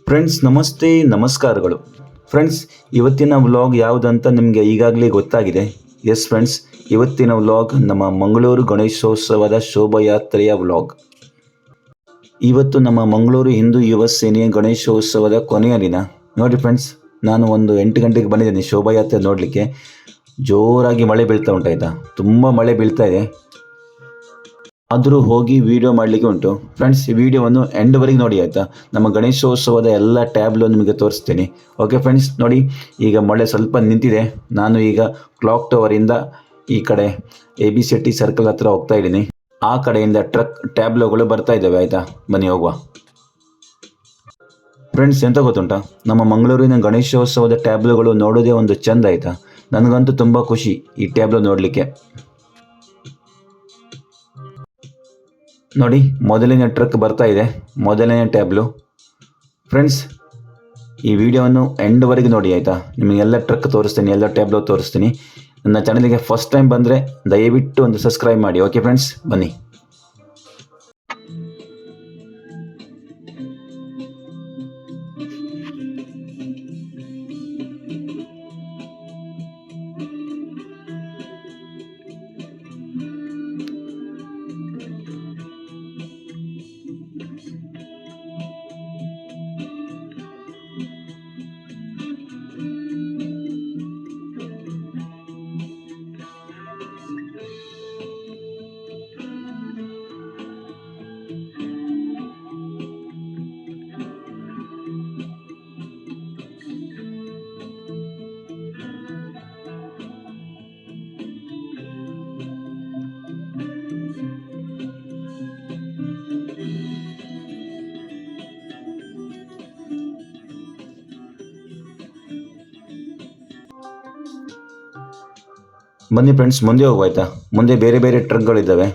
Friends ನಮಸ್ತೆ, ನಮಸ್ಕಾರಗಳು. Friends, ಇವತ್ತಿನ ವ್ಲಾಗ್ ಯಾವುದಂತ ನಿಮಗೆ ಈಗಾಗಲೇ ಗೊತ್ತಾಗಿದೆ. ಎಸ್ ಫ್ರೆಂಡ್ಸ್, ಇವತ್ತಿನ ವ್ಲಾಗ್ ನಮ್ಮ ಮಂಗಳೂರು ಗಣೇಶೋತ್ಸವದ ಶೋಭಾಯಾತ್ರೆಯ ವ್ಲಾಗ್. ಇವತ್ತು ನಮ್ಮ ಮಂಗಳೂರು ಹಿಂದೂ ಯುವ ಸೇನೆಯ ಗಣೇಶೋತ್ಸವದ ಕೊನೆಯ ದಿನ. ನೋಡಿ ಫ್ರೆಂಡ್ಸ್, ನಾನು ಒಂದು 8 ಗಂಟೆಗೆ ಬಂದಿದ್ದೀನಿ ಶೋಭಾಯಾತ್ರೆ ನೋಡಲಿಕ್ಕೆ. ಜೋರಾಗಿ ಮಳೆ ಬೀಳ್ತಾ ಉಂಟಾಯ್ತಾ, ತುಂಬ ಮಳೆ ಬೀಳ್ತಾ ಇದೆ. ಆದರೂ ಹೋಗಿ ವಿಡಿಯೋ ಮಾಡಲಿಕ್ಕೆ ಉಂಟು. ಫ್ರೆಂಡ್ಸ್, ಈ ವಿಡಿಯೋವನ್ನು ಎಂಡ್ವರೆಗೆ ನೋಡಿ ಆಯಿತಾ. ನಮ್ಮ ಗಣೇಶೋತ್ಸವದ ಎಲ್ಲ ಟ್ಯಾಬ್ಲು ನಿಮಗೆ ತೋರಿಸ್ತೀನಿ. ಓಕೆ ಫ್ರೆಂಡ್ಸ್, ನೋಡಿ ಈಗ ಮಳೆ ಸ್ವಲ್ಪ ನಿಂತಿದೆ. ನಾನು ಈಗ ಕ್ಲಾಕ್ ಟವರಿಂದ ಈ ಕಡೆ ABCT ಸರ್ಕಲ್ ಹತ್ರ ಹೋಗ್ತಾ ಇದ್ದೀನಿ. ಆ ಕಡೆಯಿಂದ ಟ್ರಕ್ ಟ್ಯಾಬ್ಲೋಗಳು ಬರ್ತಾ ಇದ್ದಾವೆ ಆಯಿತಾ. ಬನ್ನಿ ಹೋಗುವ. ಫ್ರೆಂಡ್ಸ್, ಎಂತ ಗೊತ್ತುಂಟಾ, ನಮ್ಮ ಮಂಗಳೂರಿನ ಗಣೇಶೋತ್ಸವದ ಟ್ಯಾಬ್ಲೋಗಳು ನೋಡೋದೇ ಒಂದು ಚೆಂದ ಆಯಿತಾ. ನನಗಂತೂ ತುಂಬ ಖುಷಿ ಈ ಟ್ಯಾಬ್ಲೋ ನೋಡಲಿಕ್ಕೆ. ನೋಡಿ, ಮೊದಲನೇ ಟ್ರಕ್ ಬರ್ತಾ ಇದೆ, ಮೊದಲನೇ ಟ್ಯಾಬ್ಲು. ಫ್ರೆಂಡ್ಸ್, ಈ ವಿಡಿಯೋವನ್ನು ಎಂಡ್ವರೆಗೆ ನೋಡಿ ಆಯಿತಾ. ನಿಮಗೆಲ್ಲ ಟ್ರಕ್ ತೋರಿಸ್ತೀನಿ, ಎಲ್ಲ ಟ್ಯಾಬ್ಲು ತೋರಿಸ್ತೀನಿ. ನನ್ನ ಚಾನಲಿಗೆ ಫಸ್ಟ್ ಟೈಮ್ ಬಂದರೆ ದಯವಿಟ್ಟು ಒಂದು ಸಬ್ಸ್ಕ್ರೈಬ್ ಮಾಡಿ. ಓಕೆ ಫ್ರೆಂಡ್ಸ್, ಬನ್ನಿ. ಬನ್ನಿ ಫ್ರೆಂಡ್ಸ್, ಮುಂದೆ ಹೋಗುವಾಯ್ತಾ. ಮುಂದೆ ಬೇರೆ ಬೇರೆ ಟ್ರಕ್ಗಳಿದ್ದಾವೆ.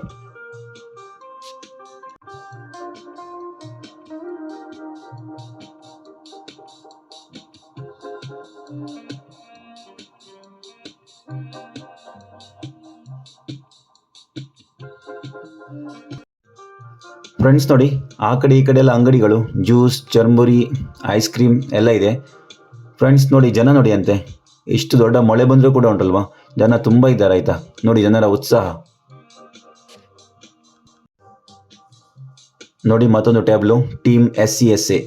ಫ್ರೆಂಡ್ಸ್ ನೋಡಿ, ಆ ಕಡೆ ಈ ಕಡೆ ಎಲ್ಲ ಅಂಗಡಿಗಳು, ಜ್ಯೂಸ್, ಚರ್ಮುರಿ, ಐಸ್ ಕ್ರೀಮ್ ಎಲ್ಲ ಇದೆ. ಫ್ರೆಂಡ್ಸ್ ನೋಡಿ, ಜನ ನೋಡಿ ಅಂತೆ. ಇಷ್ಟು ದೊಡ್ಡ ಮಳೆ ಬಂದರೂ ಕೂಡ ಉಂಟಲ್ವಾ, ಜನ ತುಂಬ ಇದ್ದಾರೆ ಆಯಿತಾ. ನೋಡಿ ಜನರ ಉತ್ಸಾಹ ನೋಡಿ. ಮತ್ತೊಂದು tableau, team SCSA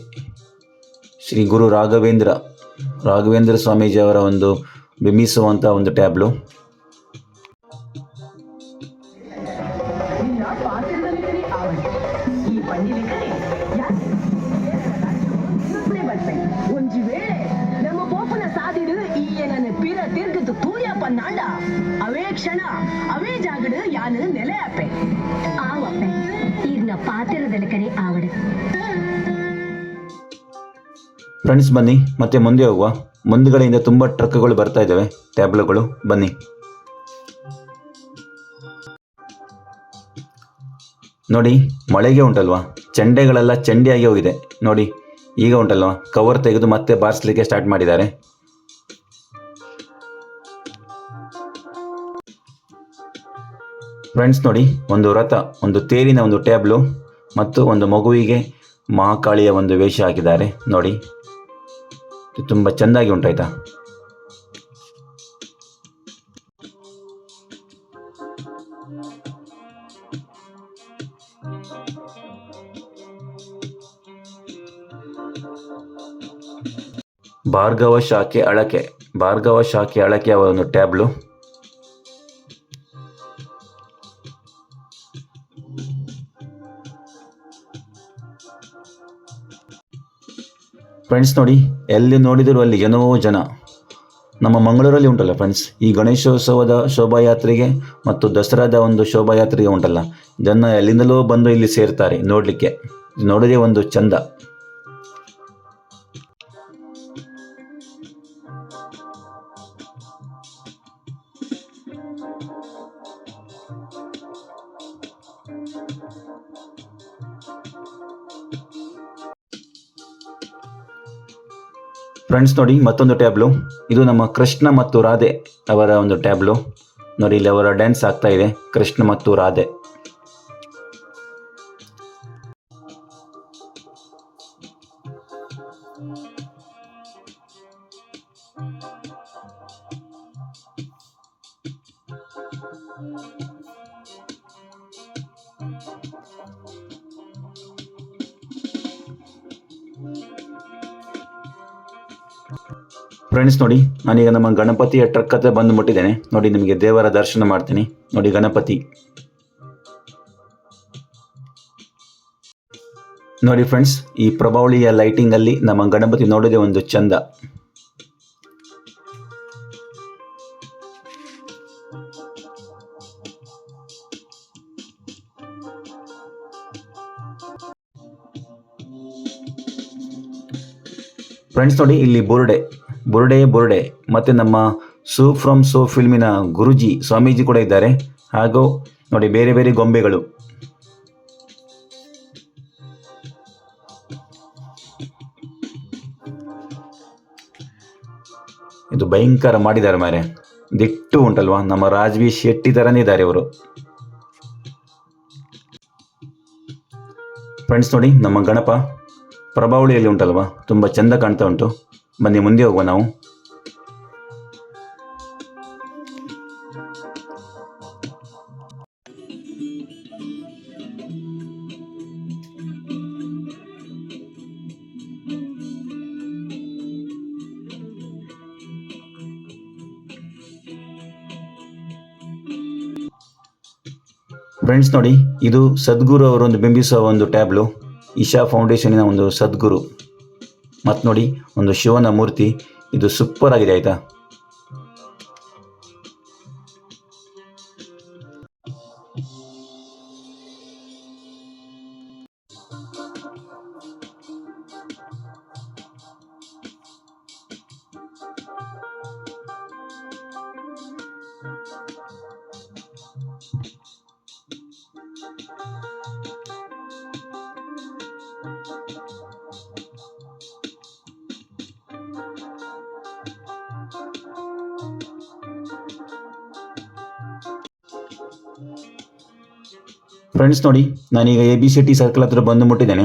Shri Guru Raghavendra Swamiji ಅವರ ಒಂದು ಬಿಂಬಿಸುವಂಥ ಒಂದು ಟ್ಯಾಬ್ಲು. ಅವೇ ಕ್ಷಣ ಅವೇ ಜಾಗಡು ಯಾನು ನೆಲೆ ಅಪ್ಪೆ ಆವಪ್ಪೆ ಈಗಿನ ಪಾತಿರದಲ್ಲಿ ಕರೆ ಆವಡು. ಫ್ರೆಂಡ್ಸ್ ಬನ್ನಿ, ಮತ್ತೆ ಮುಂದೆ ಹೋಗುವ. ಮುಂದುಗಡೆಯಿಂದ ತುಂಬ ಟ್ರಕ್ಗಳು ಬರ್ತಾ ಇದ್ದಾವೆ, ಟ್ಯಾಬ್ಲೋಗಳು. ಬನ್ನಿ. ನೋಡಿ, ಮಳೆಗೆ ಉಂಟಲ್ವಾ, ಚೆಂಡೆಗಳೆಲ್ಲ ಚೆಂಡಿಯಾಗಿ ಹೋಗಿದೆ. ನೋಡಿ ಈಗ ಉಂಟಲ್ವಾ, ಕವರ್ ತೆಗೆದು ಮತ್ತೆ ಬಾರಿಸಲಿಕ್ಕೆ ಸ್ಟಾರ್ಟ್ ಮಾಡಿದ್ದಾರೆ. ಫ್ರೆಂಡ್ಸ್ ನೋಡಿ, ಒಂದು ರಥ, ಒಂದು ತೇರಿನ ಒಂದು ಟ್ಯಾಬ್ಲು ಮತ್ತು ಒಂದು ಮಗುವಿಗೆ ಮಹಾಕಾಳಿಯ ಒಂದು ವೇಷ ಹಾಕಿದ್ದಾರೆ. ನೋಡಿ, ತುಂಬ ಚೆಂದಾಗಿ ಉಂಟಾಯ್ತಾ. ಭಾರ್ಗವ ಶಾಖೆ ಅಳಕೆಯ ಒಂದು ಟ್ಯಾಬ್ಲು. ಫ್ರೆಂಡ್ಸ್ ನೋಡಿ, ಎಲ್ಲಿ ನೋಡಿದರೂ ಅಲ್ಲಿ ಜನ. ನಮ್ಮ ಮಂಗಳೂರಲ್ಲಿ ಉಂಟಲ್ಲ ಫ್ರೆಂಡ್ಸ್, ಈ ಗಣೇಶೋತ್ಸವದ ಶೋಭಾಯಾತ್ರೆಗೆ ಮತ್ತು ದಸರಾದ ಒಂದು ಶೋಭಾಯಾತ್ರೆಗೆ ಉಂಟಲ್ಲ, ಜನ ಎಲ್ಲಿಂದಲೂ ಬಂದು ಇಲ್ಲಿ ಸೇರ್ತಾರೆ ನೋಡಲಿಕ್ಕೆ. ನೋಡೋದೇ ಒಂದು ಚಂದ. ಫ್ರೆಂಡ್ಸ್ ನೋಡಿ, ಮತ್ತೊಂದು ಟ್ಯಾಬ್ಲು. ಇದು ನಮ್ಮ ಕೃಷ್ಣ ಮತ್ತು ರಾಧೆ ಅವರ ಒಂದು ಟ್ಯಾಬ್ಲು. ನೋಡಿ, ಇಲ್ಲಿ ಅವರ ಡ್ಯಾನ್ಸ್ ಆಗ್ತಾ ಇದೆ, ಕೃಷ್ಣ ಮತ್ತು ರಾಧೆ. ಫ್ರೆಂಡ್ಸ್ ನೋಡಿ, ನಾನೀಗ ನಮ್ಮ ಗಣಪತಿಯ ಟ್ರಕ್ ಹತ್ರ ಬಂದುಬಿಟ್ಟಿದ್ದೇನೆ. ನೋಡಿ, ನಿಮಗೆ ದೇವರ ದರ್ಶನ ಮಾಡ್ತೀನಿ. ನೋಡಿ, ಗಣಪತಿ ನೋಡಿ ಫ್ರೆಂಡ್ಸ್, ಈ ಪ್ರಭಾವಳಿಯ ಲೈಟಿಂಗಲ್ಲಿ ನಮ್ಮ ಗಣಪತಿ ನೋಡೋದೇ ಒಂದು ಚಂದ. ಫ್ರೆಂಡ್ಸ್ ನೋಡಿ, ಇಲ್ಲಿ ಬುರುಡೆ ಮತ್ತು ನಮ್ಮ ಸೂ ಫ್ರಮ್ ಸೋ ಫಿಲ್ಮಿನ ಗುರುಜಿ ಸ್ವಾಮೀಜಿ ಕೂಡ ಇದ್ದಾರೆ. ಹಾಗೂ ನೋಡಿ, ಬೇರೆ ಬೇರೆ ಗೊಂಬೆಗಳು. ಇದು ಭಯಂಕರ ಮಾಡಿದ್ದಾರೆ ಮಾರೆ, ದಿಟ್ಟು ಉಂಟಲ್ವಾ, ನಮ್ಮ ರಾಜ್ವಿ ಶೆಟ್ಟಿ ಥರನೇ ಇದ್ದಾರೆ ಇವರು. ಫ್ರೆಂಡ್ಸ್ ನೋಡಿ, ನಮ್ಮ ಗಣಪ ಪ್ರಭಾವಳಿಯಲ್ಲಿ ಉಂಟಲ್ವಾ, ತುಂಬ ಚೆಂದ ಕಾಣ್ತಾ ಉಂಟು. ಬನ್ನಿ ಮುಂದೆ ಹೋಗುವ ನಾವು. ಫ್ರೆಂಡ್ಸ್ ನೋಡಿ, ಇದು ಸದ್ಗುರು ಅವರೊಂದು ಬಿಂಬಿಸುವ ಒಂದು ಟ್ಯಾಬ್ಲು, ಇಶಾ ಫೌಂಡೇಶನಿನ ಒಂದು ಸದ್ಗುರು. ಮತ್ತು ನೋಡಿ, ಒಂದು ಶಿವನ ಮೂರ್ತಿ. ಇದು ಸೂಪರ್ ಆಗಿದೆ ಆಯಿತಾ. ಫ್ರೆಂಡ್ಸ್ ನೋಡಿ, ನಾನೀಗ ABCT ಸರ್ಕಲ್ ಹತ್ರ ಬಂದು ಮುಟ್ಟಿದ್ದೇನೆ.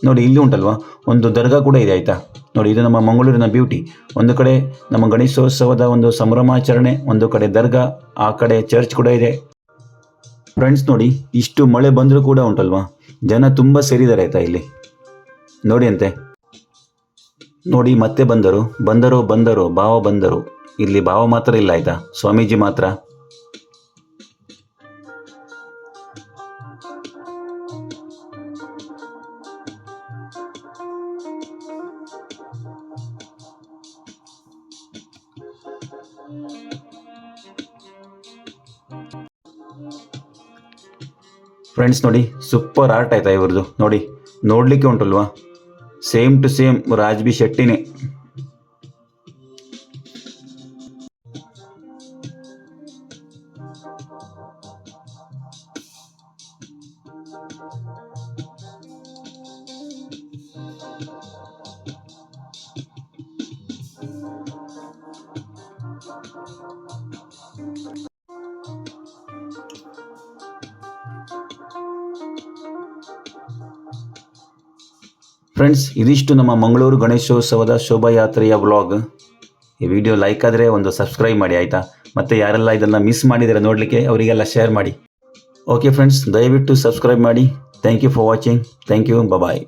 ನೋಡಿ, ಇಲ್ಲಿ ಉಂಟಲ್ವಾ, ಒಂದು ದರ್ಗಾ ಕೂಡ ಇದೆ ಆಯಿತಾ. ನೋಡಿ, ಇದು ನಮ್ಮ ಮಂಗಳೂರಿನ ಬ್ಯೂಟಿ. ಒಂದು ಕಡೆ ನಮ್ಮ ಗಣೇಶೋತ್ಸವದ ಒಂದು ಸಂಭ್ರಮಾಚರಣೆ, ಒಂದು ಕಡೆ ದರ್ಗಾ, ಆ ಕಡೆ ಚರ್ಚ್ ಕೂಡ ಇದೆ. ಫ್ರೆಂಡ್ಸ್ ನೋಡಿ, ಇಷ್ಟು ಮಳೆ ಬಂದರೂ ಕೂಡ ಉಂಟಲ್ವಾ, ಜನ ತುಂಬ ಸೇರಿದ್ದಾರೆ ಆಯಿತಾ ಇಲ್ಲಿ. ನೋಡಿ ಅಂತೆ. ನೋಡಿ, ಮತ್ತೆ ಬಂದರು ಭಾವ ಬಂದರು. ಇಲ್ಲಿ ಭಾವ ಮಾತ್ರ ಇಲ್ಲ ಆಯಿತಾ, ಸ್ವಾಮೀಜಿ ಮಾತ್ರ. ಫ್ರೆಂಡ್ಸ್ ನೋಡಿ, ಸೂಪರ್ ಆರ್ಟ್ ಆಯ್ತಾ ಇವ್ರದ್ದು. ನೋಡಿ, ನೋಡಲಿಕ್ಕೆ ಉಂಟಲ್ವಾ, same to same Raj B ಶೆಟ್ಟಿನೇ. Friends, ಇದಿಷ್ಟು ನಮ್ಮ ಮಂಗಳೂರು ಗಣೇಶೋತ್ಸವದ ಶೋಭಾಯಾತ್ರೆಯ ವ್ಲಾಗ್. ಈ ವಿಡಿಯೋ ಲೈಕ್ ಆದರೆ ಒಂದು ಸಬ್ಸ್ಕ್ರೈಬ್ ಮಾಡಿ ಆಯಿತಾ. ಮತ್ತು ಯಾರೆಲ್ಲ ಇದನ್ನು ಮಿಸ್ ಮಾಡಿದರೆ ನೋಡಲಿಕ್ಕೆ ಅವರಿಗೆಲ್ಲ ಶೇರ್ ಮಾಡಿ. ಓಕೆ ಫ್ರೆಂಡ್ಸ್, ದಯವಿಟ್ಟು ಸಬ್ಸ್ಕ್ರೈಬ್ ಮಾಡಿ. Thank you for watching. Thank you. Bye.